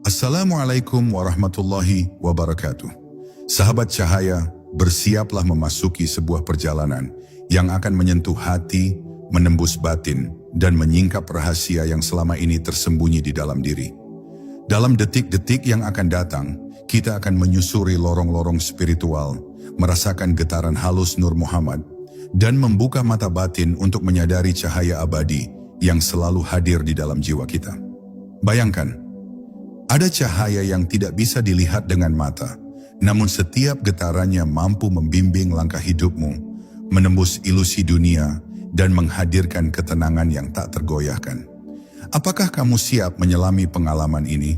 Assalamualaikum warahmatullahi wabarakatuh. Sahabat cahaya, bersiaplah memasuki sebuah perjalanan yang akan menyentuh hati, menembus batin, dan menyingkap rahasia yang selama ini tersembunyi di dalam diri. Dalam detik-detik yang akan datang, kita akan menyusuri lorong-lorong spiritual, merasakan getaran halus Nur Muhammad, dan membuka mata batin untuk menyadari cahaya abadi yang selalu hadir di dalam jiwa kita. Bayangkan, ada cahaya yang tidak bisa dilihat dengan mata, namun setiap getarannya mampu membimbing langkah hidupmu, menembus ilusi dunia, dan menghadirkan ketenangan yang tak tergoyahkan. Apakah kamu siap menyelami pengalaman ini?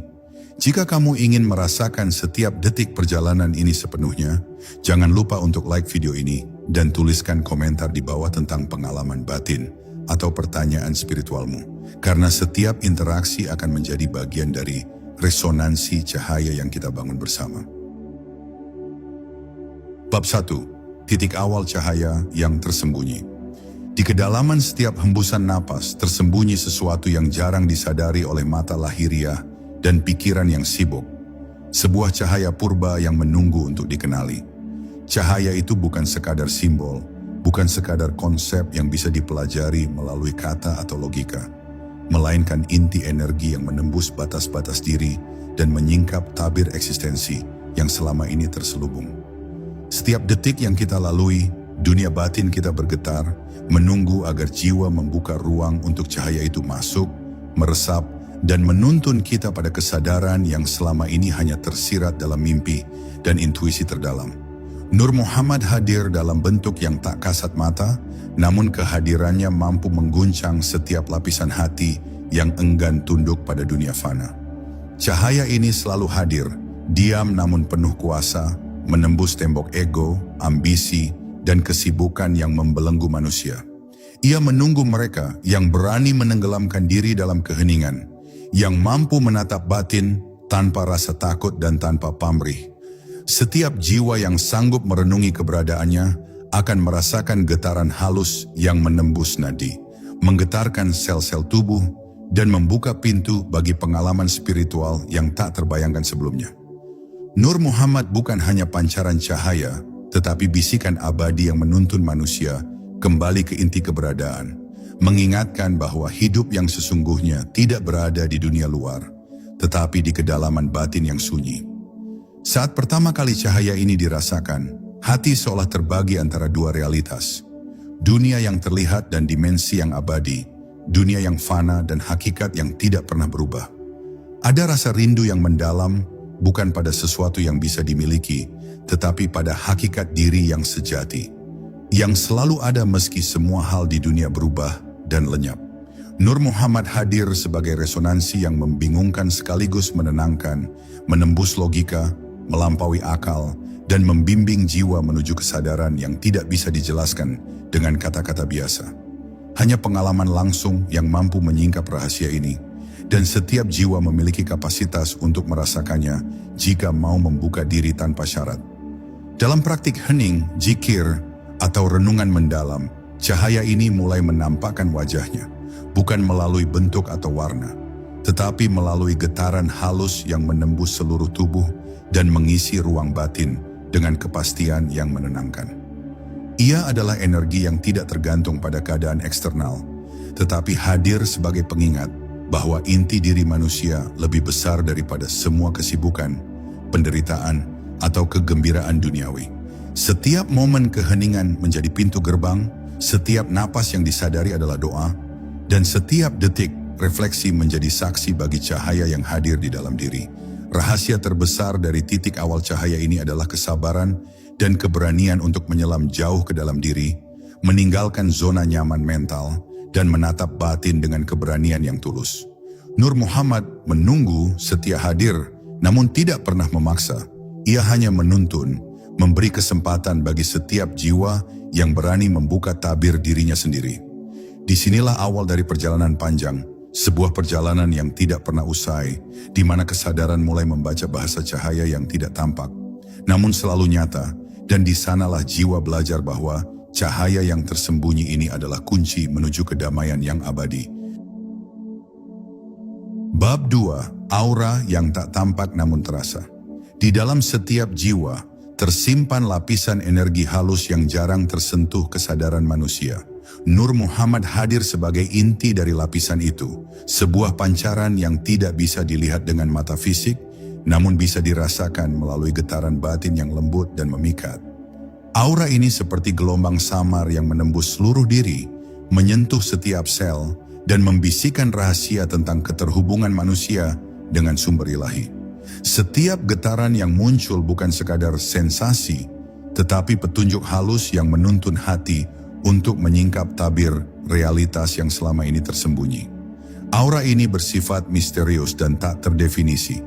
Jika kamu ingin merasakan setiap detik perjalanan ini sepenuhnya, jangan lupa untuk like video ini dan tuliskan komentar di bawah tentang pengalaman batin atau pertanyaan spiritualmu, karena setiap interaksi akan menjadi bagian dari resonansi cahaya yang kita bangun bersama. Bab 1. Titik awal cahaya yang tersembunyi. Di kedalaman setiap hembusan napas tersembunyi sesuatu yang jarang disadari oleh mata lahiriah dan pikiran yang sibuk. Sebuah cahaya purba yang menunggu untuk dikenali. Cahaya itu bukan sekadar simbol, bukan sekadar konsep yang bisa dipelajari melalui kata atau logika, melainkan inti energi yang menembus batas-batas diri dan menyingkap tabir eksistensi yang selama ini terselubung. Setiap detik yang kita lalui, dunia batin kita bergetar, menunggu agar jiwa membuka ruang untuk cahaya itu masuk, meresap, dan menuntun kita pada kesadaran yang selama ini hanya tersirat dalam mimpi dan intuisi terdalam. Nur Muhammad hadir dalam bentuk yang tak kasat mata, namun kehadirannya mampu mengguncang setiap lapisan hati yang enggan tunduk pada dunia fana. Cahaya ini selalu hadir, diam namun penuh kuasa, menembus tembok ego, ambisi, dan kesibukan yang membelenggu manusia. Ia menunggu mereka yang berani menenggelamkan diri dalam keheningan, yang mampu menatap batin tanpa rasa takut dan tanpa pamrih. Setiap jiwa yang sanggup merenungi keberadaannya akan merasakan getaran halus yang menembus nadi, menggetarkan sel-sel tubuh, dan membuka pintu bagi pengalaman spiritual yang tak terbayangkan sebelumnya. Nur Muhammad bukan hanya pancaran cahaya, tetapi bisikan abadi yang menuntun manusia kembali ke inti keberadaan, mengingatkan bahwa hidup yang sesungguhnya tidak berada di dunia luar, tetapi di kedalaman batin yang sunyi. Saat pertama kali cahaya ini dirasakan, hati seolah terbagi antara dua realitas. Dunia yang terlihat dan dimensi yang abadi, dunia yang fana dan hakikat yang tidak pernah berubah. Ada rasa rindu yang mendalam, bukan pada sesuatu yang bisa dimiliki, tetapi pada hakikat diri yang sejati, yang selalu ada meski semua hal di dunia berubah dan lenyap. Nur Muhammad hadir sebagai resonansi yang membingungkan sekaligus menenangkan, menembus logika, melampaui akal, dan membimbing jiwa menuju kesadaran yang tidak bisa dijelaskan dengan kata-kata biasa. Hanya pengalaman langsung yang mampu menyingkap rahasia ini, dan setiap jiwa memiliki kapasitas untuk merasakannya jika mau membuka diri tanpa syarat. Dalam praktik hening, zikir, atau renungan mendalam, cahaya ini mulai menampakkan wajahnya, bukan melalui bentuk atau warna, tetapi melalui getaran halus yang menembus seluruh tubuh dan mengisi ruang batin dengan kepastian yang menenangkan. Ia adalah energi yang tidak tergantung pada keadaan eksternal, tetapi hadir sebagai pengingat bahwa inti diri manusia lebih besar daripada semua kesibukan, penderitaan, atau kegembiraan duniawi. Setiap momen keheningan menjadi pintu gerbang, setiap napas yang disadari adalah doa, dan setiap detik refleksi menjadi saksi bagi cahaya yang hadir di dalam diri. Rahasia terbesar dari titik awal cahaya ini adalah kesabaran dan keberanian untuk menyelam jauh ke dalam diri, meninggalkan zona nyaman mental, dan menatap batin dengan keberanian yang tulus. Nur Muhammad menunggu setia hadir, namun tidak pernah memaksa. Ia hanya menuntun, memberi kesempatan bagi setiap jiwa yang berani membuka tabir dirinya sendiri. Disinilah awal dari perjalanan panjang, sebuah perjalanan yang tidak pernah usai, di mana kesadaran mulai membaca bahasa cahaya yang tidak tampak, namun selalu nyata, dan di sanalah jiwa belajar bahwa cahaya yang tersembunyi ini adalah kunci menuju kedamaian yang abadi. Bab 2. aura yang tak tampak namun terasa. Di dalam setiap jiwa, tersimpan lapisan energi halus yang jarang tersentuh kesadaran manusia. Nur Muhammad hadir sebagai inti dari lapisan itu, sebuah pancaran yang tidak bisa dilihat dengan mata fisik, namun bisa dirasakan melalui getaran batin yang lembut dan memikat. Aura ini seperti gelombang samar yang menembus seluruh diri, menyentuh setiap sel, dan membisikkan rahasia tentang keterhubungan manusia dengan sumber ilahi. Setiap getaran yang muncul bukan sekadar sensasi, tetapi petunjuk halus yang menuntun hati untuk menyingkap tabir realitas yang selama ini tersembunyi. Aura ini bersifat misterius dan tak terdefinisi.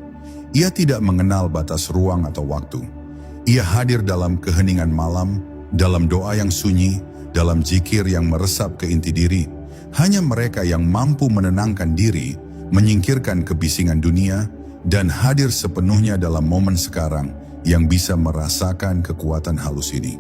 Ia tidak mengenal batas ruang atau waktu. Ia hadir dalam keheningan malam, dalam doa yang sunyi, dalam zikir yang meresap ke inti diri. Hanya mereka yang mampu menenangkan diri, menyingkirkan kebisingan dunia, dan hadir sepenuhnya dalam momen sekarang yang bisa merasakan kekuatan halus ini.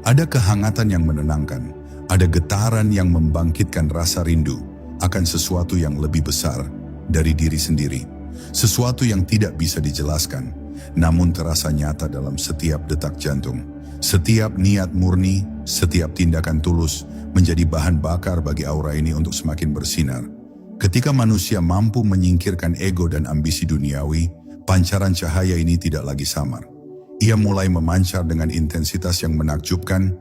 Ada kehangatan yang menenangkan, ada getaran yang membangkitkan rasa rindu akan sesuatu yang lebih besar dari diri sendiri. Sesuatu yang tidak bisa dijelaskan, namun terasa nyata dalam setiap detak jantung. Setiap niat murni, setiap tindakan tulus menjadi bahan bakar bagi aura ini untuk semakin bersinar. Ketika manusia mampu menyingkirkan ego dan ambisi duniawi, pancaran cahaya ini tidak lagi samar. Ia mulai memancar dengan intensitas yang menakjubkan,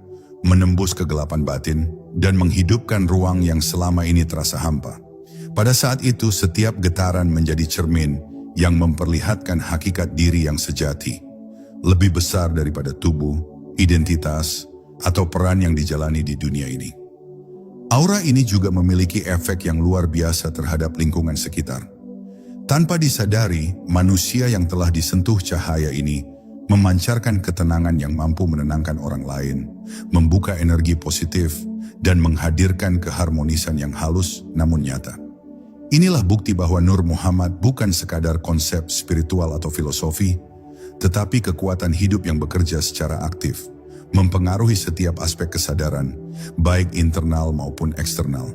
menembus kegelapan batin, dan menghidupkan ruang yang selama ini terasa hampa. Pada saat itu, setiap getaran menjadi cermin yang memperlihatkan hakikat diri yang sejati, lebih besar daripada tubuh, identitas, atau peran yang dijalani di dunia ini. Aura ini juga memiliki efek yang luar biasa terhadap lingkungan sekitar. Tanpa disadari, manusia yang telah disentuh cahaya ini memancarkan ketenangan yang mampu menenangkan orang lain, membuka energi positif, dan menghadirkan keharmonisan yang halus namun nyata. Inilah bukti bahwa Nur Muhammad bukan sekadar konsep spiritual atau filosofi, tetapi kekuatan hidup yang bekerja secara aktif, mempengaruhi setiap aspek kesadaran, baik internal maupun eksternal.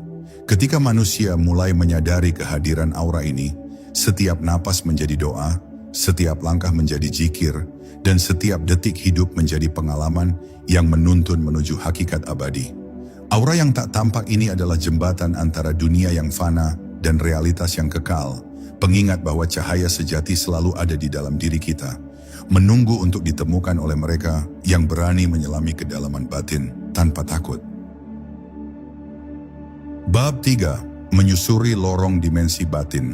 Ketika manusia mulai menyadari kehadiran aura ini, setiap napas menjadi doa, setiap langkah menjadi zikir, dan setiap detik hidup menjadi pengalaman yang menuntun menuju hakikat abadi. Aura yang tak tampak ini adalah jembatan antara dunia yang fana dan realitas yang kekal, pengingat bahwa cahaya sejati selalu ada di dalam diri kita, menunggu untuk ditemukan oleh mereka yang berani menyelami kedalaman batin tanpa takut. Bab 3. Menyusuri lorong dimensi batin.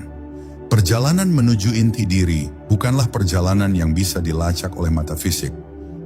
Perjalanan menuju inti diri bukanlah perjalanan yang bisa dilacak oleh mata fisik.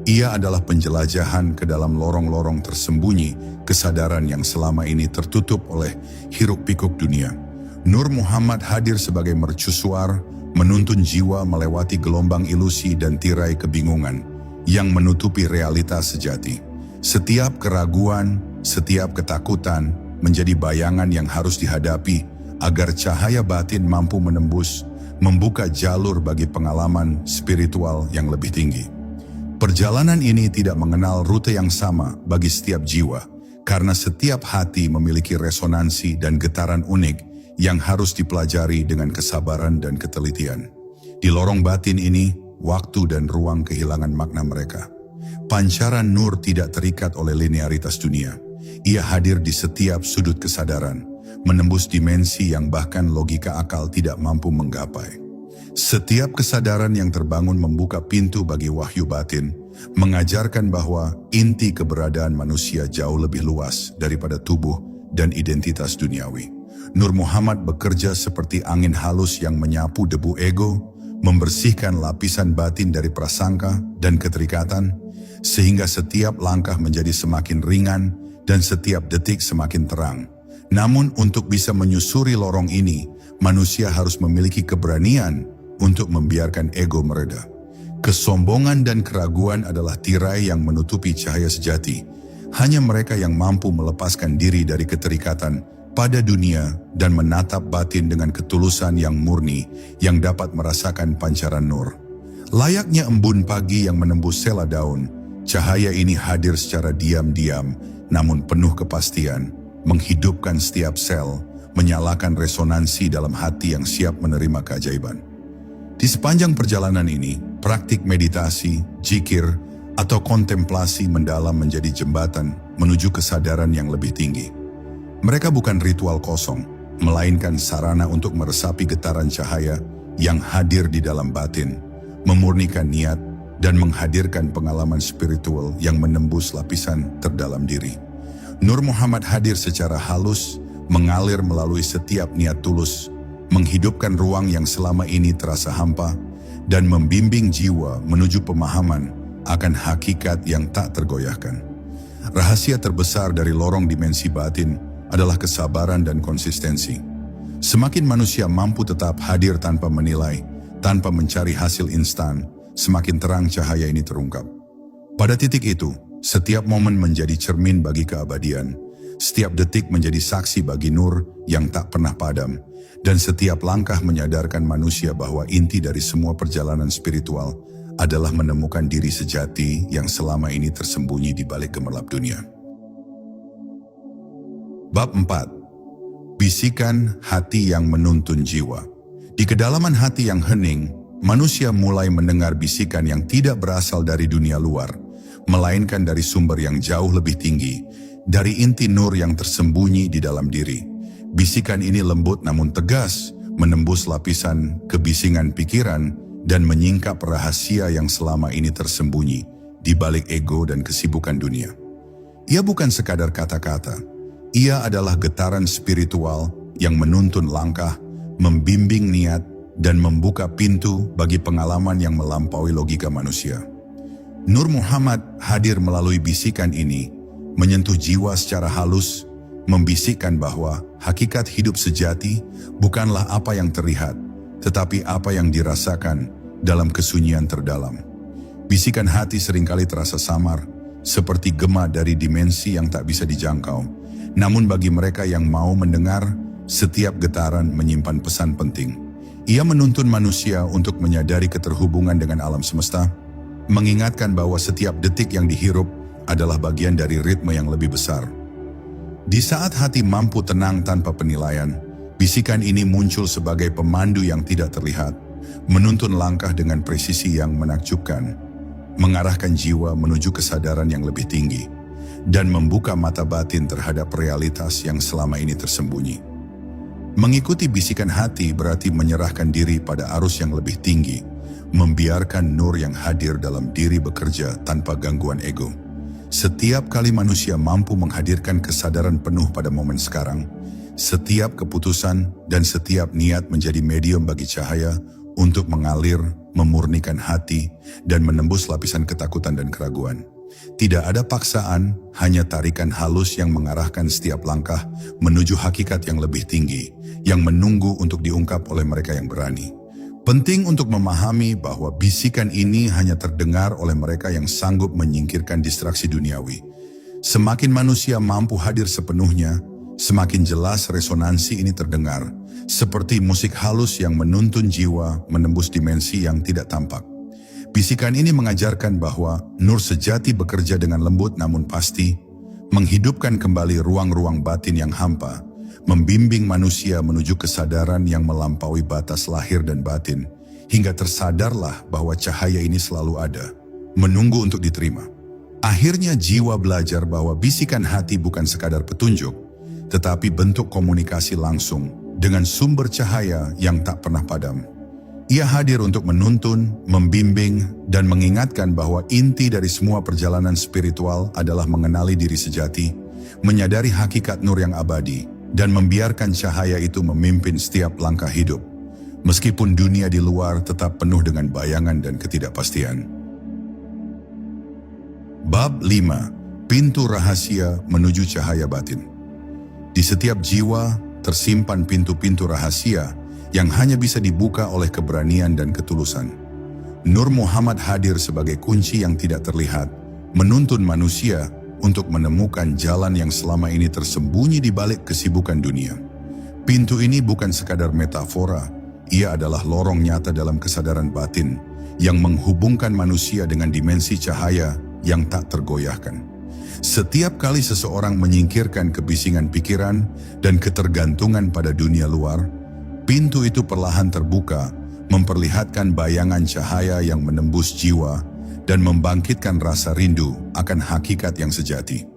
Ia adalah penjelajahan ke dalam lorong-lorong tersembunyi kesadaran yang selama ini tertutup oleh hiruk-pikuk dunia. Nur Muhammad hadir sebagai mercusuar, menuntun jiwa melewati gelombang ilusi dan tirai kebingungan yang menutupi realitas sejati. Setiap keraguan, setiap ketakutan menjadi bayangan yang harus dihadapi agar cahaya batin mampu menembus, membuka jalur bagi pengalaman spiritual yang lebih tinggi. Perjalanan ini tidak mengenal rute yang sama bagi setiap jiwa, karena setiap hati memiliki resonansi dan getaran unik yang harus dipelajari dengan kesabaran dan ketelitian. Di lorong batin ini, waktu dan ruang kehilangan makna mereka. Pancaran nur tidak terikat oleh linearitas dunia. Ia hadir di setiap sudut kesadaran, menembus dimensi yang bahkan logika akal tidak mampu menggapai. Setiap kesadaran yang terbangun membuka pintu bagi wahyu batin, mengajarkan bahwa inti keberadaan manusia jauh lebih luas daripada tubuh dan identitas duniawi. Nur Muhammad bekerja seperti angin halus yang menyapu debu ego, membersihkan lapisan batin dari prasangka dan keterikatan, sehingga setiap langkah menjadi semakin ringan dan setiap detik semakin terang. Namun untuk bisa menyusuri lorong ini, manusia harus memiliki keberanian untuk membiarkan ego mereda. Kesombongan dan keraguan adalah tirai yang menutupi cahaya sejati. Hanya mereka yang mampu melepaskan diri dari keterikatan pada dunia dan menatap batin dengan ketulusan yang murni yang dapat merasakan pancaran nur. Layaknya embun pagi yang menembus sela daun, cahaya ini hadir secara diam-diam namun penuh kepastian, menghidupkan setiap sel, menyalakan resonansi dalam hati yang siap menerima keajaiban. Di sepanjang perjalanan ini, praktik meditasi, zikir, atau kontemplasi mendalam menjadi jembatan menuju kesadaran yang lebih tinggi. Mereka bukan ritual kosong, melainkan sarana untuk meresapi getaran cahaya yang hadir di dalam batin, memurnikan niat, dan menghadirkan pengalaman spiritual yang menembus lapisan terdalam diri. Nur Muhammad hadir secara halus, mengalir melalui setiap niat tulus, menghidupkan ruang yang selama ini terasa hampa, dan membimbing jiwa menuju pemahaman akan hakikat yang tak tergoyahkan. Rahasia terbesar dari lorong dimensi batin adalah kesabaran dan konsistensi. Semakin manusia mampu tetap hadir tanpa menilai, tanpa mencari hasil instan, semakin terang cahaya ini terungkap. Pada titik itu, setiap momen menjadi cermin bagi keabadian, setiap detik menjadi saksi bagi nur yang tak pernah padam, dan setiap langkah menyadarkan manusia bahwa inti dari semua perjalanan spiritual adalah menemukan diri sejati yang selama ini tersembunyi di balik gemerlap dunia. Bab 4. Bisikan hati yang menuntun jiwa. Di kedalaman hati yang hening, manusia mulai mendengar bisikan yang tidak berasal dari dunia luar, melainkan dari sumber yang jauh lebih tinggi, dari inti nur yang tersembunyi di dalam diri. Bisikan ini lembut namun tegas, menembus lapisan kebisingan pikiran, dan menyingkap rahasia yang selama ini tersembunyi di balik ego dan kesibukan dunia. Ia bukan sekadar kata-kata, ia adalah getaran spiritual yang menuntun langkah, membimbing niat, dan membuka pintu bagi pengalaman yang melampaui logika manusia. Nur Muhammad hadir melalui bisikan ini, menyentuh jiwa secara halus, membisikkan bahwa hakikat hidup sejati bukanlah apa yang terlihat, tetapi apa yang dirasakan dalam kesunyian terdalam. Bisikan hati seringkali terasa samar, seperti gema dari dimensi yang tak bisa dijangkau. Namun bagi mereka yang mau mendengar, setiap getaran menyimpan pesan penting. Ia menuntun manusia untuk menyadari keterhubungan dengan alam semesta, mengingatkan bahwa setiap detik yang dihirup adalah bagian dari ritme yang lebih besar. Di saat hati mampu tenang tanpa penilaian, bisikan ini muncul sebagai pemandu yang tidak terlihat, menuntun langkah dengan presisi yang menakjubkan, mengarahkan jiwa menuju kesadaran yang lebih tinggi, dan membuka mata batin terhadap realitas yang selama ini tersembunyi. Mengikuti bisikan hati berarti menyerahkan diri pada arus yang lebih tinggi, membiarkan nur yang hadir dalam diri bekerja tanpa gangguan ego. Setiap kali manusia mampu menghadirkan kesadaran penuh pada momen sekarang, setiap keputusan dan setiap niat menjadi medium bagi cahaya untuk mengalir, memurnikan hati, dan menembus lapisan ketakutan dan keraguan. Tidak ada paksaan, hanya tarikan halus yang mengarahkan setiap langkah menuju hakikat yang lebih tinggi, yang menunggu untuk diungkap oleh mereka yang berani. Penting untuk memahami bahwa bisikan ini hanya terdengar oleh mereka yang sanggup menyingkirkan distraksi duniawi. Semakin manusia mampu hadir sepenuhnya, semakin jelas resonansi ini terdengar, seperti musik halus yang menuntun jiwa menembus dimensi yang tidak tampak. Bisikan ini mengajarkan bahwa nur sejati bekerja dengan lembut namun pasti, menghidupkan kembali ruang-ruang batin yang hampa, membimbing manusia menuju kesadaran yang melampaui batas lahir dan batin, hingga tersadarlah bahwa cahaya ini selalu ada, menunggu untuk diterima. Akhirnya jiwa belajar bahwa bisikan hati bukan sekadar petunjuk, tetapi bentuk komunikasi langsung dengan sumber cahaya yang tak pernah padam. Ia hadir untuk menuntun, membimbing, dan mengingatkan bahwa inti dari semua perjalanan spiritual adalah mengenali diri sejati, menyadari hakikat nur yang abadi, dan membiarkan cahaya itu memimpin setiap langkah hidup, meskipun dunia di luar tetap penuh dengan bayangan dan ketidakpastian. Bab 5. Pintu rahasia menuju cahaya batin. Di setiap jiwa tersimpan pintu-pintu rahasia yang hanya bisa dibuka oleh keberanian dan ketulusan. Nur Muhammad hadir sebagai kunci yang tidak terlihat, menuntun manusia untuk menemukan jalan yang selama ini tersembunyi di balik kesibukan dunia. Pintu ini bukan sekadar metafora, ia adalah lorong nyata dalam kesadaran batin yang menghubungkan manusia dengan dimensi cahaya yang tak tergoyahkan. Setiap kali seseorang menyingkirkan kebisingan pikiran dan ketergantungan pada dunia luar, pintu itu perlahan terbuka, memperlihatkan bayangan cahaya yang menembus jiwa dan membangkitkan rasa rindu akan hakikat yang sejati.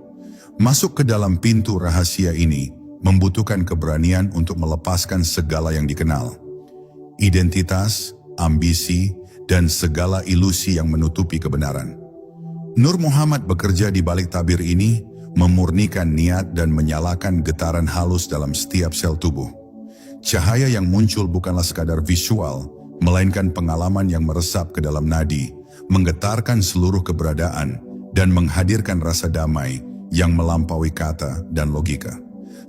Masuk ke dalam pintu rahasia ini membutuhkan keberanian untuk melepaskan segala yang dikenal. Identitas, ambisi, dan segala ilusi yang menutupi kebenaran. Nur Muhammad bekerja di balik tabir ini, memurnikan niat dan menyalakan getaran halus dalam setiap sel tubuh. Cahaya yang muncul bukanlah sekadar visual, melainkan pengalaman yang meresap ke dalam nadi, menggetarkan seluruh keberadaan, dan menghadirkan rasa damai yang melampaui kata dan logika.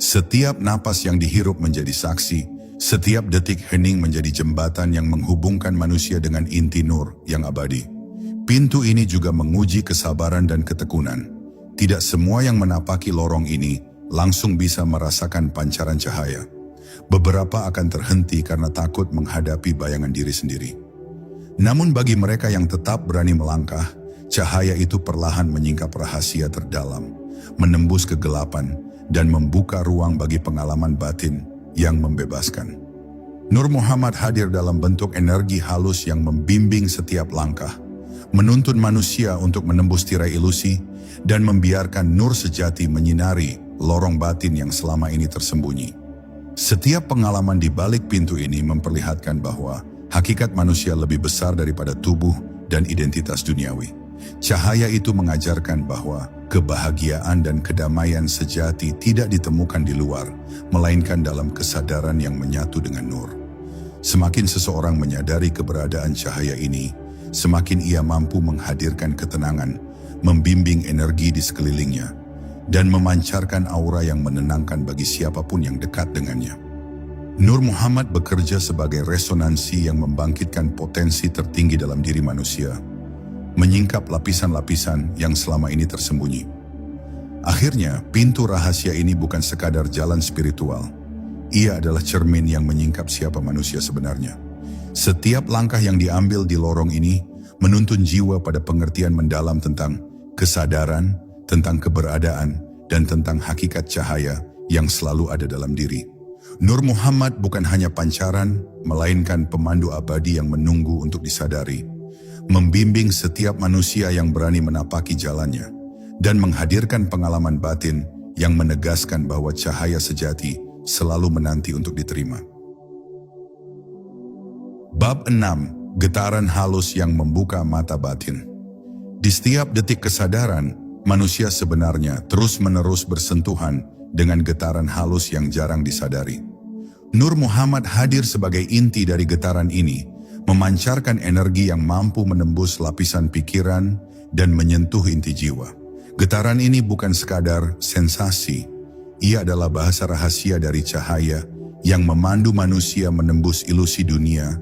Setiap napas yang dihirup menjadi saksi, setiap detik hening menjadi jembatan yang menghubungkan manusia dengan inti nur yang abadi. Pintu ini juga menguji kesabaran dan ketekunan. Tidak semua yang menapaki lorong ini langsung bisa merasakan pancaran cahaya. Beberapa akan terhenti karena takut menghadapi bayangan diri sendiri. Namun bagi mereka yang tetap berani melangkah, cahaya itu perlahan menyingkap rahasia terdalam, menembus kegelapan, dan membuka ruang bagi pengalaman batin yang membebaskan. Nur Muhammad hadir dalam bentuk energi halus yang membimbing setiap langkah, menuntun manusia untuk menembus tirai ilusi, dan membiarkan nur sejati menyinari lorong batin yang selama ini tersembunyi. Setiap pengalaman di balik pintu ini memperlihatkan bahwa hakikat manusia lebih besar daripada tubuh dan identitas duniawi. Cahaya itu mengajarkan bahwa kebahagiaan dan kedamaian sejati tidak ditemukan di luar, melainkan dalam kesadaran yang menyatu dengan nur. Semakin seseorang menyadari keberadaan cahaya ini, semakin ia mampu menghadirkan ketenangan, membimbing energi di sekelilingnya, dan memancarkan aura yang menenangkan bagi siapapun yang dekat dengannya. Nur Muhammad bekerja sebagai resonansi yang membangkitkan potensi tertinggi dalam diri manusia, menyingkap lapisan-lapisan yang selama ini tersembunyi. Akhirnya, pintu rahasia ini bukan sekadar jalan spiritual. Ia adalah cermin yang menyingkap siapa manusia sebenarnya. Setiap langkah yang diambil di lorong ini menuntun jiwa pada pengertian mendalam tentang kesadaran, tentang keberadaan, dan tentang hakikat cahaya yang selalu ada dalam diri. Nur Muhammad bukan hanya pancaran, melainkan pemandu abadi yang menunggu untuk disadari, membimbing setiap manusia yang berani menapaki jalannya, dan menghadirkan pengalaman batin yang menegaskan bahwa cahaya sejati selalu menanti untuk diterima. Bab 6. Getaran halus yang membuka mata batin. Di setiap detik kesadaran, manusia sebenarnya terus-menerus bersentuhan dengan getaran halus yang jarang disadari. Nur Muhammad hadir sebagai inti dari getaran ini, memancarkan energi yang mampu menembus lapisan pikiran dan menyentuh inti jiwa. Getaran ini bukan sekadar sensasi, ia adalah bahasa rahasia dari cahaya yang memandu manusia menembus ilusi dunia,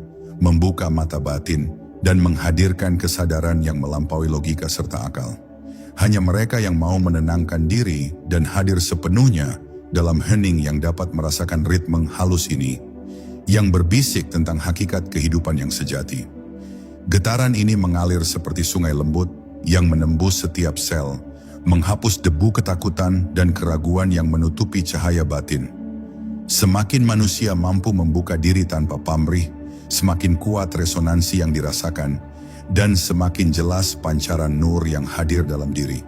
membuka mata batin, dan menghadirkan kesadaran yang melampaui logika serta akal. Hanya mereka yang mau menenangkan diri dan hadir sepenuhnya dalam hening yang dapat merasakan ritme halus ini, yang berbisik tentang hakikat kehidupan yang sejati. Getaran ini mengalir seperti sungai lembut yang menembus setiap sel, menghapus debu ketakutan dan keraguan yang menutupi cahaya batin. Semakin manusia mampu membuka diri tanpa pamrih, semakin kuat resonansi yang dirasakan, dan semakin jelas pancaran nur yang hadir dalam diri.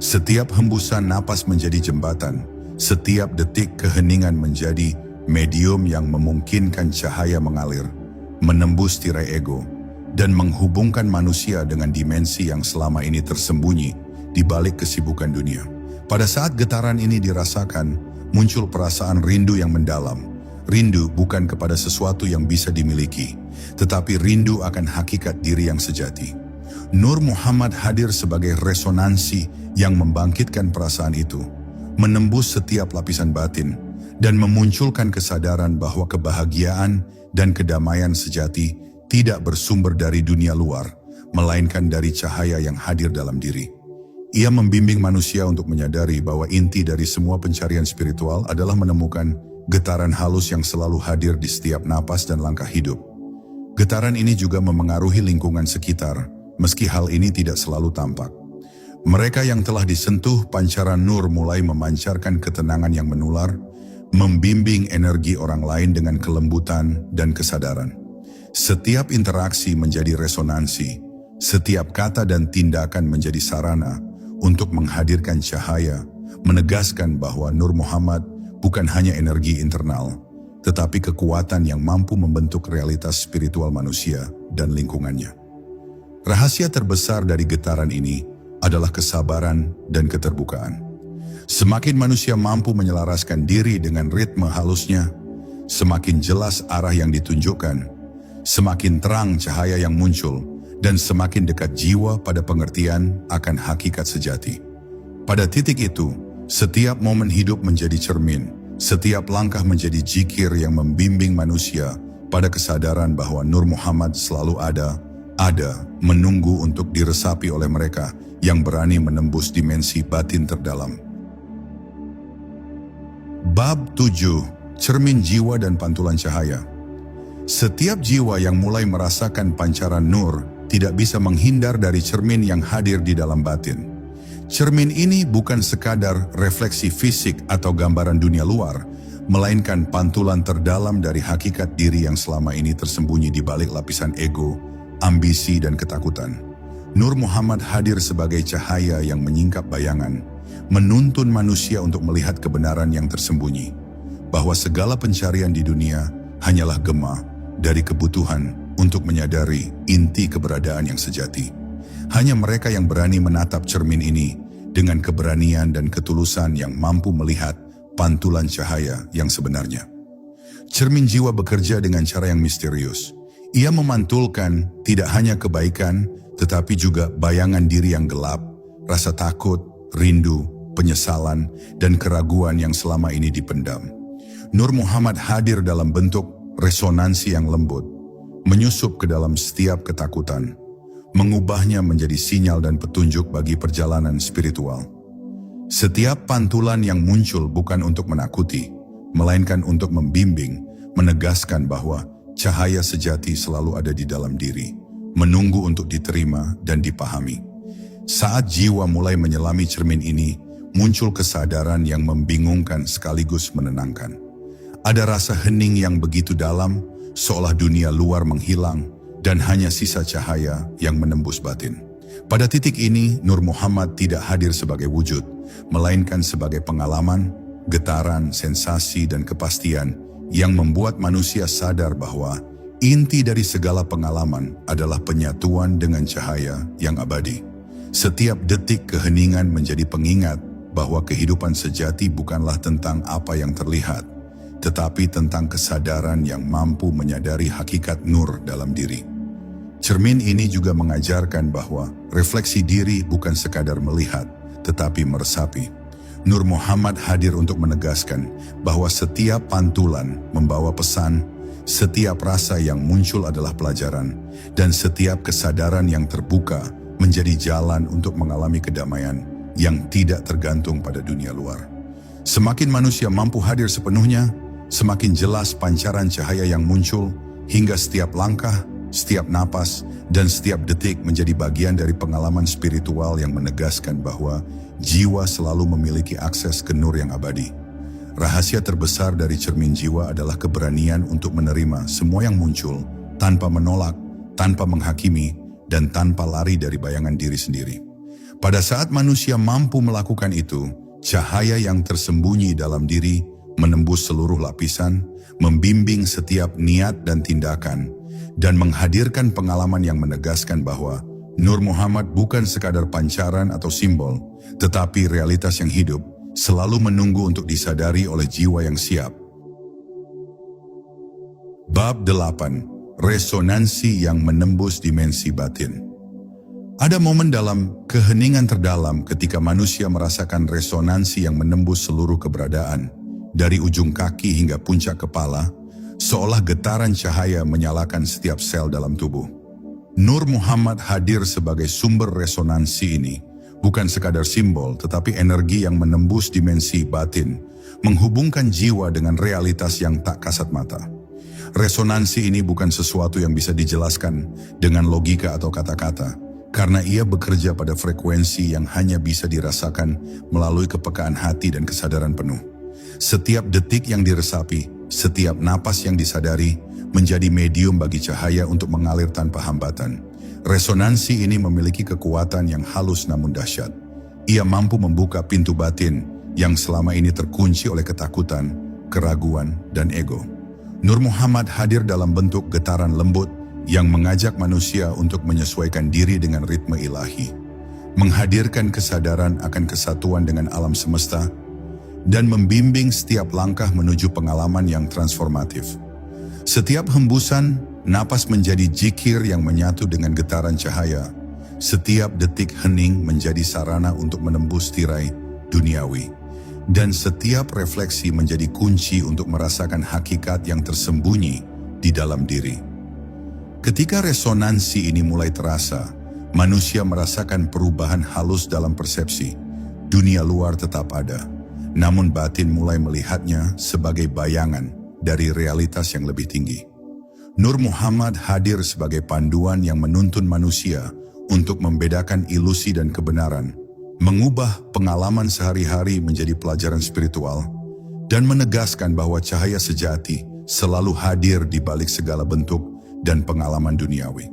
Setiap hembusan napas menjadi jembatan, setiap detik keheningan menjadi medium yang memungkinkan cahaya mengalir, menembus tirai ego, dan menghubungkan manusia dengan dimensi yang selama ini tersembunyi di balik kesibukan dunia. Pada saat getaran ini dirasakan, muncul perasaan rindu yang mendalam. Rindu bukan kepada sesuatu yang bisa dimiliki, tetapi rindu akan hakikat diri yang sejati. Nur Muhammad hadir sebagai resonansi yang membangkitkan perasaan itu, menembus setiap lapisan batin, dan memunculkan kesadaran bahwa kebahagiaan dan kedamaian sejati tidak bersumber dari dunia luar, melainkan dari cahaya yang hadir dalam diri. Ia membimbing manusia untuk menyadari bahwa inti dari semua pencarian spiritual adalah menemukan getaran halus yang selalu hadir di setiap napas dan langkah hidup. Getaran ini juga memengaruhi lingkungan sekitar, meski hal ini tidak selalu tampak. Mereka yang telah disentuh pancaran nur mulai memancarkan ketenangan yang menular, membimbing energi orang lain dengan kelembutan dan kesadaran. Setiap interaksi menjadi resonansi, setiap kata dan tindakan menjadi sarana untuk menghadirkan cahaya, menegaskan bahwa Nur Muhammad bukan hanya energi internal, tetapi kekuatan yang mampu membentuk realitas spiritual manusia dan lingkungannya. Rahasia terbesar dari getaran ini adalah kesabaran dan keterbukaan. Semakin manusia mampu menyelaraskan diri dengan ritme halusnya, semakin jelas arah yang ditunjukkan, semakin terang cahaya yang muncul, dan semakin dekat jiwa pada pengertian akan hakikat sejati. Pada titik itu, setiap momen hidup menjadi cermin, setiap langkah menjadi zikir yang membimbing manusia pada kesadaran bahwa Nur Muhammad selalu ada, menunggu untuk diresapi oleh mereka yang berani menembus dimensi batin terdalam. Bab 7. Cermin jiwa dan pantulan cahaya. Setiap jiwa yang mulai merasakan pancaran nur tidak bisa menghindar dari cermin yang hadir di dalam batin. Cermin ini bukan sekadar refleksi fisik atau gambaran dunia luar, melainkan pantulan terdalam dari hakikat diri yang selama ini tersembunyi di balik lapisan ego, ambisi, dan ketakutan. Nur Muhammad hadir sebagai cahaya yang menyingkap bayangan, menuntun manusia untuk melihat kebenaran yang tersembunyi, bahwa segala pencarian di dunia hanyalah gema dari kebutuhan untuk menyadari inti keberadaan yang sejati. Hanya mereka yang berani menatap cermin ini dengan keberanian dan ketulusan yang mampu melihat pantulan cahaya yang sebenarnya. Cermin jiwa bekerja dengan cara yang misterius. Ia memantulkan tidak hanya kebaikan, tetapi juga bayangan diri yang gelap, rasa takut, rindu, penyesalan, dan keraguan yang selama ini dipendam. Nur Muhammad hadir dalam bentuk resonansi yang lembut, menyusup ke dalam setiap ketakutan, mengubahnya menjadi sinyal dan petunjuk bagi perjalanan spiritual. Setiap pantulan yang muncul bukan untuk menakuti, melainkan untuk membimbing, menegaskan bahwa cahaya sejati selalu ada di dalam diri, menunggu untuk diterima dan dipahami. Saat jiwa mulai menyelami cermin ini, muncul kesadaran yang membingungkan sekaligus menenangkan. Ada rasa hening yang begitu dalam, seolah dunia luar menghilang dan hanya sisa cahaya yang menembus batin. Pada titik ini, Nur Muhammad tidak hadir sebagai wujud, melainkan sebagai pengalaman, getaran, sensasi, dan kepastian yang membuat manusia sadar bahwa inti dari segala pengalaman adalah penyatuan dengan cahaya yang abadi. Setiap detik keheningan menjadi pengingat bahwa kehidupan sejati bukanlah tentang apa yang terlihat, tetapi tentang kesadaran yang mampu menyadari hakikat nur dalam diri. Cermin ini juga mengajarkan bahwa refleksi diri bukan sekadar melihat, tetapi meresapi. Nur Muhammad hadir untuk menegaskan bahwa setiap pantulan membawa pesan, setiap rasa yang muncul adalah pelajaran, dan setiap kesadaran yang terbuka menjadi jalan untuk mengalami kedamaian yang tidak tergantung pada dunia luar. Semakin manusia mampu hadir sepenuhnya, semakin jelas pancaran cahaya yang muncul, hingga setiap langkah, setiap napas, dan setiap detik menjadi bagian dari pengalaman spiritual yang menegaskan bahwa jiwa selalu memiliki akses ke nur yang abadi. Rahasia terbesar dari cermin jiwa adalah keberanian untuk menerima semua yang muncul, tanpa menolak, tanpa menghakimi, dan tanpa lari dari bayangan diri sendiri. Pada saat manusia mampu melakukan itu, cahaya yang tersembunyi dalam diri menembus seluruh lapisan, membimbing setiap niat dan tindakan, dan menghadirkan pengalaman yang menegaskan bahwa Nur Muhammad bukan sekadar pancaran atau simbol, tetapi realitas yang hidup, selalu menunggu untuk disadari oleh jiwa yang siap. Bab 8. Resonansi yang menembus dimensi batin. Ada momen dalam keheningan terdalam ketika manusia merasakan resonansi yang menembus seluruh keberadaan, dari ujung kaki hingga puncak kepala, seolah getaran cahaya menyalakan setiap sel dalam tubuh. Nur Muhammad hadir sebagai sumber resonansi ini, bukan sekadar simbol, tetapi energi yang menembus dimensi batin, menghubungkan jiwa dengan realitas yang tak kasat mata. Resonansi ini bukan sesuatu yang bisa dijelaskan dengan logika atau kata-kata. karena ia bekerja pada frekuensi yang hanya bisa dirasakan melalui kepekaan hati dan kesadaran penuh. Setiap detik yang diresapi, setiap napas yang disadari, menjadi medium bagi cahaya untuk mengalir tanpa hambatan. Resonansi ini memiliki kekuatan yang halus namun dahsyat. Ia mampu membuka pintu batin yang selama ini terkunci oleh ketakutan, keraguan, dan ego. Nur Muhammad hadir dalam bentuk getaran lembut yang mengajak manusia untuk menyesuaikan diri dengan ritme ilahi, menghadirkan kesadaran akan kesatuan dengan alam semesta, dan membimbing setiap langkah menuju pengalaman yang transformatif. Setiap hembusan, napas menjadi zikir yang menyatu dengan getaran cahaya. Setiap detik hening menjadi sarana untuk menembus tirai duniawi. Dan setiap refleksi menjadi kunci untuk merasakan hakikat yang tersembunyi di dalam diri. Ketika resonansi ini mulai terasa, manusia merasakan perubahan halus dalam persepsi. Dunia luar tetap ada, namun batin mulai melihatnya sebagai bayangan dari realitas yang lebih tinggi. Nur Muhammad hadir sebagai panduan yang menuntun manusia untuk membedakan ilusi dan kebenaran, mengubah pengalaman sehari-hari menjadi pelajaran spiritual, dan menegaskan bahwa cahaya sejati selalu hadir di balik segala bentuk dan pengalaman duniawi.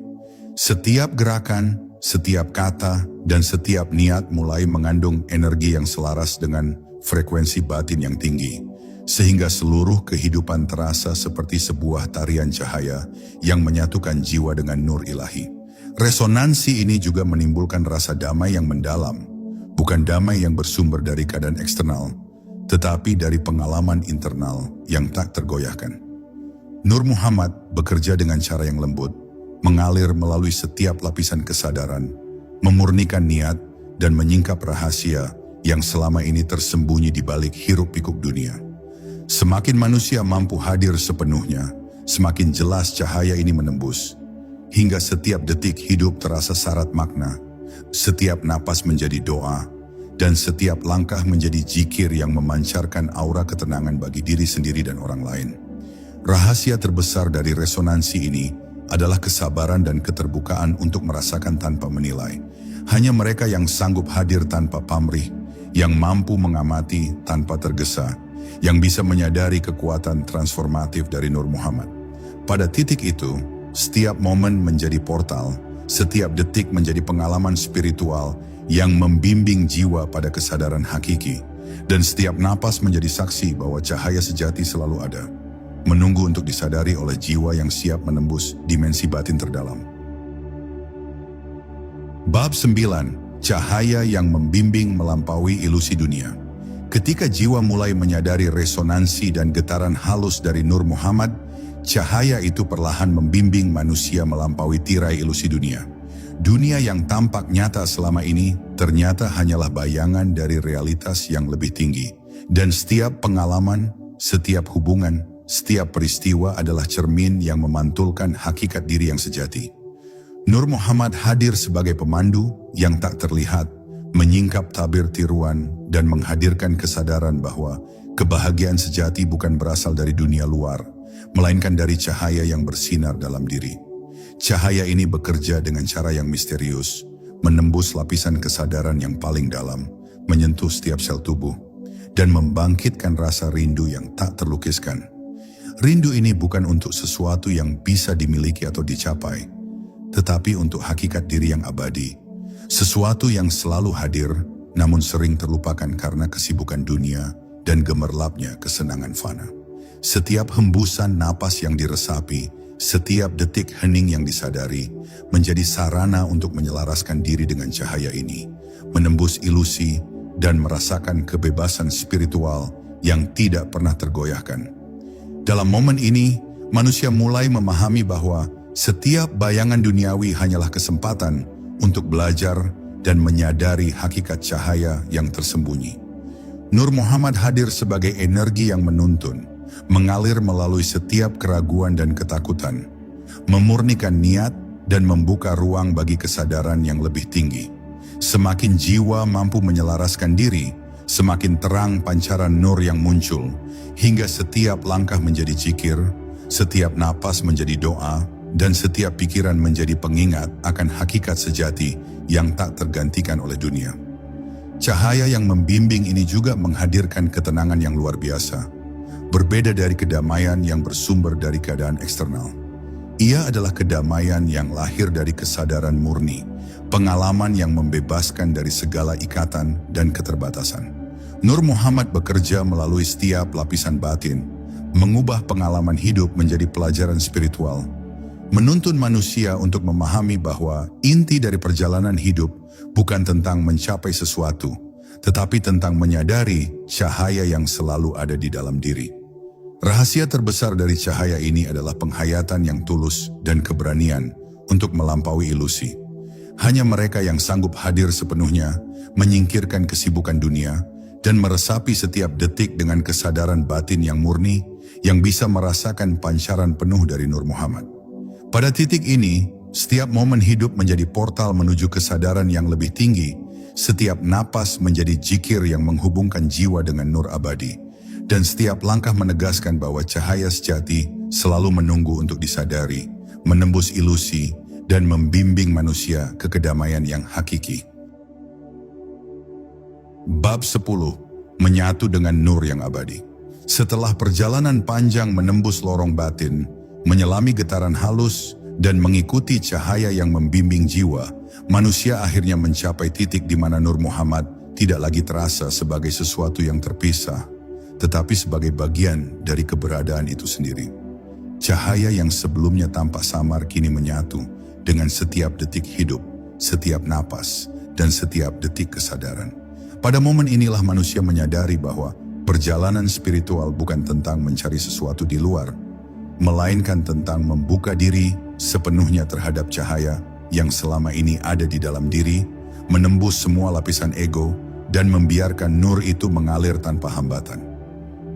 Setiap gerakan, setiap kata, dan setiap niat mulai mengandung energi yang selaras dengan frekuensi batin yang tinggi, sehingga seluruh kehidupan terasa seperti sebuah tarian cahaya yang menyatukan jiwa dengan nur ilahi. Resonansi ini juga menimbulkan rasa damai yang mendalam, bukan damai yang bersumber dari keadaan eksternal, tetapi dari pengalaman internal yang tak tergoyahkan. Nur Muhammad bekerja dengan cara yang lembut, mengalir melalui setiap lapisan kesadaran, memurnikan niat, dan menyingkap rahasia yang selama ini tersembunyi di balik hiruk-pikuk dunia. Semakin manusia mampu hadir sepenuhnya, semakin jelas cahaya ini menembus, hingga setiap detik hidup terasa syarat makna, setiap napas menjadi doa, dan setiap langkah menjadi zikir yang memancarkan aura ketenangan bagi diri sendiri dan orang lain. Rahasia terbesar dari resonansi ini adalah kesabaran dan keterbukaan untuk merasakan tanpa menilai. Hanya mereka yang sanggup hadir tanpa pamrih, yang mampu mengamati tanpa tergesa, yang bisa menyadari kekuatan transformatif dari Nur Muhammad. Pada titik itu, setiap momen menjadi portal, setiap detik menjadi pengalaman spiritual yang membimbing jiwa pada kesadaran hakiki, dan setiap napas menjadi saksi bahwa cahaya sejati selalu ada, menunggu untuk disadari oleh jiwa yang siap menembus dimensi batin terdalam. Bab 9. Cahaya yang membimbing melampaui ilusi dunia. Ketika jiwa mulai menyadari resonansi dan getaran halus dari Nur Muhammad, cahaya itu perlahan membimbing manusia melampaui tirai ilusi dunia. Dunia yang tampak nyata selama ini ternyata hanyalah bayangan dari realitas yang lebih tinggi. Dan setiap pengalaman, setiap hubungan, setiap peristiwa adalah cermin yang memantulkan hakikat diri yang sejati. Nur Muhammad hadir sebagai pemandu yang tak terlihat, menyingkap tabir tiruan dan menghadirkan kesadaran bahwa kebahagiaan sejati bukan berasal dari dunia luar, melainkan dari cahaya yang bersinar dalam diri. Cahaya ini bekerja dengan cara yang misterius, menembus lapisan kesadaran yang paling dalam, menyentuh setiap sel tubuh, dan membangkitkan rasa rindu yang tak terlukiskan. Rindu ini bukan untuk sesuatu yang bisa dimiliki atau dicapai, tetapi untuk hakikat diri yang abadi. Sesuatu yang selalu hadir, namun sering terlupakan karena kesibukan dunia dan gemerlapnya kesenangan fana. Setiap hembusan napas yang diresapi, setiap detik hening yang disadari, menjadi sarana untuk menyelaraskan diri dengan cahaya ini, menembus ilusi, dan merasakan kebebasan spiritual yang tidak pernah tergoyahkan. Dalam momen ini, manusia mulai memahami bahwa setiap bayangan duniawi hanyalah kesempatan untuk belajar dan menyadari hakikat cahaya yang tersembunyi. Nur Muhammad hadir sebagai energi yang menuntun, mengalir melalui setiap keraguan dan ketakutan, memurnikan niat dan membuka ruang bagi kesadaran yang lebih tinggi. Semakin jiwa mampu menyelaraskan diri, semakin terang pancaran nur yang muncul, hingga setiap langkah menjadi zikir, setiap napas menjadi doa, dan setiap pikiran menjadi pengingat akan hakikat sejati yang tak tergantikan oleh dunia. Cahaya yang membimbing ini juga menghadirkan ketenangan yang luar biasa, berbeda dari kedamaian yang bersumber dari keadaan eksternal. Ia adalah kedamaian yang lahir dari kesadaran murni, pengalaman yang membebaskan dari segala ikatan dan keterbatasan. Nur Muhammad bekerja melalui setiap lapisan batin, mengubah pengalaman hidup menjadi pelajaran spiritual, menuntun manusia untuk memahami bahwa inti dari perjalanan hidup bukan tentang mencapai sesuatu, tetapi tentang menyadari cahaya yang selalu ada di dalam diri. Rahasia terbesar dari cahaya ini adalah penghayatan yang tulus dan keberanian untuk melampaui ilusi. Hanya mereka yang sanggup hadir sepenuhnya, menyingkirkan kesibukan dunia, dan meresapi setiap detik dengan kesadaran batin yang murni, yang bisa merasakan pancaran penuh dari Nur Muhammad. Pada titik ini, setiap momen hidup menjadi portal menuju kesadaran yang lebih tinggi, setiap napas menjadi zikir yang menghubungkan jiwa dengan nur abadi, dan setiap langkah menegaskan bahwa cahaya sejati selalu menunggu untuk disadari, menembus ilusi, dan membimbing manusia ke kedamaian yang hakiki. Bab 10. Menyatu dengan nur yang abadi. Setelah perjalanan panjang menembus lorong batin, menyelami getaran halus, dan mengikuti cahaya yang membimbing jiwa, manusia akhirnya mencapai titik di mana Nur Muhammad tidak lagi terasa sebagai sesuatu yang terpisah, tetapi sebagai bagian dari keberadaan itu sendiri. Cahaya yang sebelumnya tampak samar kini menyatu dengan setiap detik hidup, setiap napas, dan setiap detik kesadaran. Pada momen inilah manusia menyadari bahwa perjalanan spiritual bukan tentang mencari sesuatu di luar, melainkan tentang membuka diri sepenuhnya terhadap cahaya yang selama ini ada di dalam diri, menembus semua lapisan ego, dan membiarkan nur itu mengalir tanpa hambatan.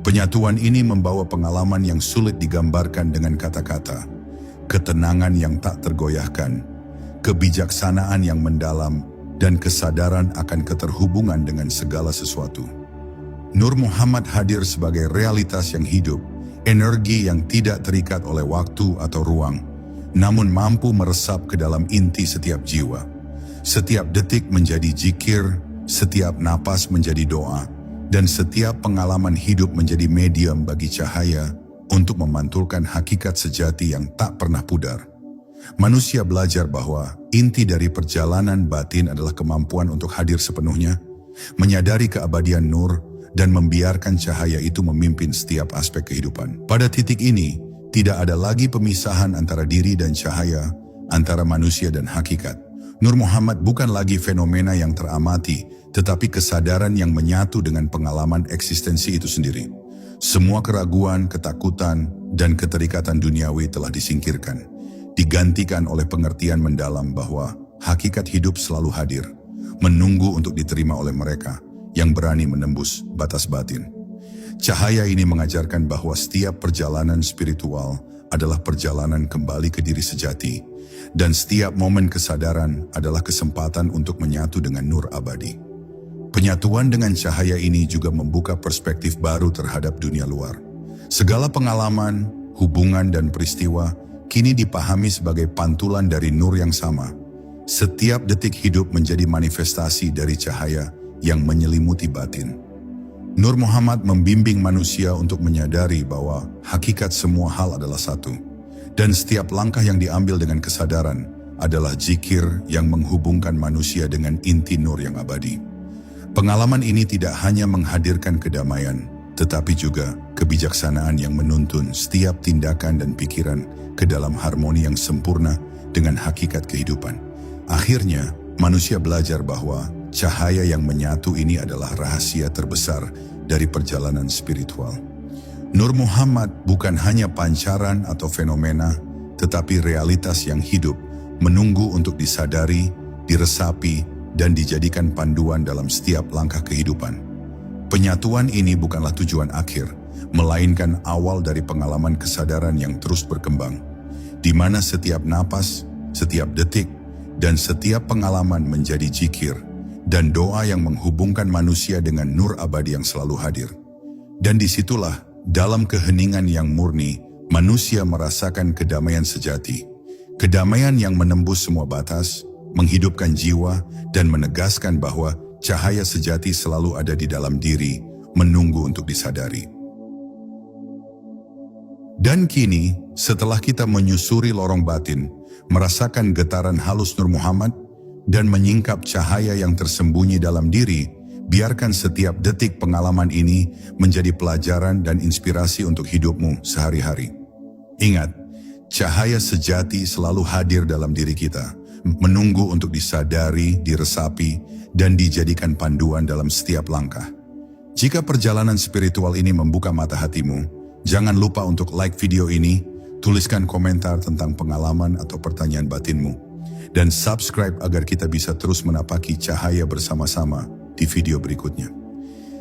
Penyatuan ini membawa pengalaman yang sulit digambarkan dengan kata-kata, ketenangan yang tak tergoyahkan, kebijaksanaan yang mendalam, dan kesadaran akan keterhubungan dengan segala sesuatu. Nur Muhammad hadir sebagai realitas yang hidup, energi yang tidak terikat oleh waktu atau ruang, namun mampu meresap ke dalam inti setiap jiwa. Setiap detik menjadi zikir, setiap napas menjadi doa, dan setiap pengalaman hidup menjadi medium bagi cahaya untuk memantulkan hakikat sejati yang tak pernah pudar. Manusia belajar bahwa inti dari perjalanan batin adalah kemampuan untuk hadir sepenuhnya, menyadari keabadian nur, dan membiarkan cahaya itu memimpin setiap aspek kehidupan. Pada titik ini, tidak ada lagi pemisahan antara diri dan cahaya, antara manusia dan hakikat. Nur Muhammad bukan lagi fenomena yang teramati, tetapi kesadaran yang menyatu dengan pengalaman eksistensi itu sendiri. Semua keraguan, ketakutan, dan keterikatan duniawi telah disingkirkan, digantikan oleh pengertian mendalam bahwa hakikat hidup selalu hadir, menunggu untuk diterima oleh mereka yang berani menembus batas batin. Cahaya ini mengajarkan bahwa setiap perjalanan spiritual adalah perjalanan kembali ke diri sejati, dan setiap momen kesadaran adalah kesempatan untuk menyatu dengan nur abadi. Penyatuan dengan cahaya ini juga membuka perspektif baru terhadap dunia luar. Segala pengalaman, hubungan, dan peristiwa kini dipahami sebagai pantulan dari nur yang sama. Setiap detik hidup menjadi manifestasi dari cahaya yang menyelimuti batin. Nur Muhammad membimbing manusia untuk menyadari bahwa hakikat semua hal adalah satu, dan setiap langkah yang diambil dengan kesadaran adalah zikir yang menghubungkan manusia dengan inti nur yang abadi. Pengalaman ini tidak hanya menghadirkan kedamaian, tetapi juga kebijaksanaan yang menuntun setiap tindakan dan pikiran ke dalam harmoni yang sempurna dengan hakikat kehidupan. Akhirnya, manusia belajar bahwa cahaya yang menyatu ini adalah rahasia terbesar dari perjalanan spiritual. Nur Muhammad bukan hanya pancaran atau fenomena, tetapi realitas yang hidup, menunggu untuk disadari, diresapi, dan dijadikan panduan dalam setiap langkah kehidupan. Penyatuan ini bukanlah tujuan akhir, melainkan awal dari pengalaman kesadaran yang terus berkembang, di mana setiap napas, setiap detik, dan setiap pengalaman menjadi zikir dan doa yang menghubungkan manusia dengan nur abadi yang selalu hadir. Dan disitulah, dalam keheningan yang murni, manusia merasakan kedamaian sejati, Kedamaian yang menembus semua batas, menghidupkan jiwa, dan menegaskan bahwa cahaya sejati selalu ada di dalam diri, menunggu untuk disadari. Dan kini, setelah kita menyusuri lorong batin, merasakan getaran halus Nur Muhammad, dan menyingkap cahaya yang tersembunyi dalam diri, biarkan setiap detik pengalaman ini menjadi pelajaran dan inspirasi untuk hidupmu sehari-hari. Ingat, cahaya sejati selalu hadir dalam diri kita, menunggu untuk disadari, diresapi, dan dijadikan panduan dalam setiap langkah. Jika perjalanan spiritual ini membuka mata hatimu, jangan lupa untuk like video ini, tuliskan komentar tentang pengalaman atau pertanyaan batinmu, dan subscribe agar kita bisa terus menapaki cahaya bersama-sama di video berikutnya.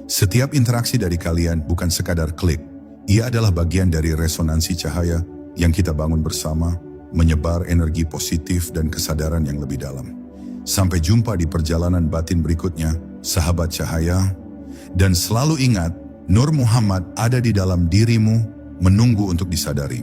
Setiap interaksi dari kalian bukan sekadar klik, ia adalah bagian dari resonansi cahaya yang kita bangun bersama, menyebar energi positif dan kesadaran yang lebih dalam. Sampai jumpa di perjalanan batin berikutnya, sahabat cahaya, dan selalu ingat, Nur Muhammad ada di dalam dirimu, menunggu untuk disadari.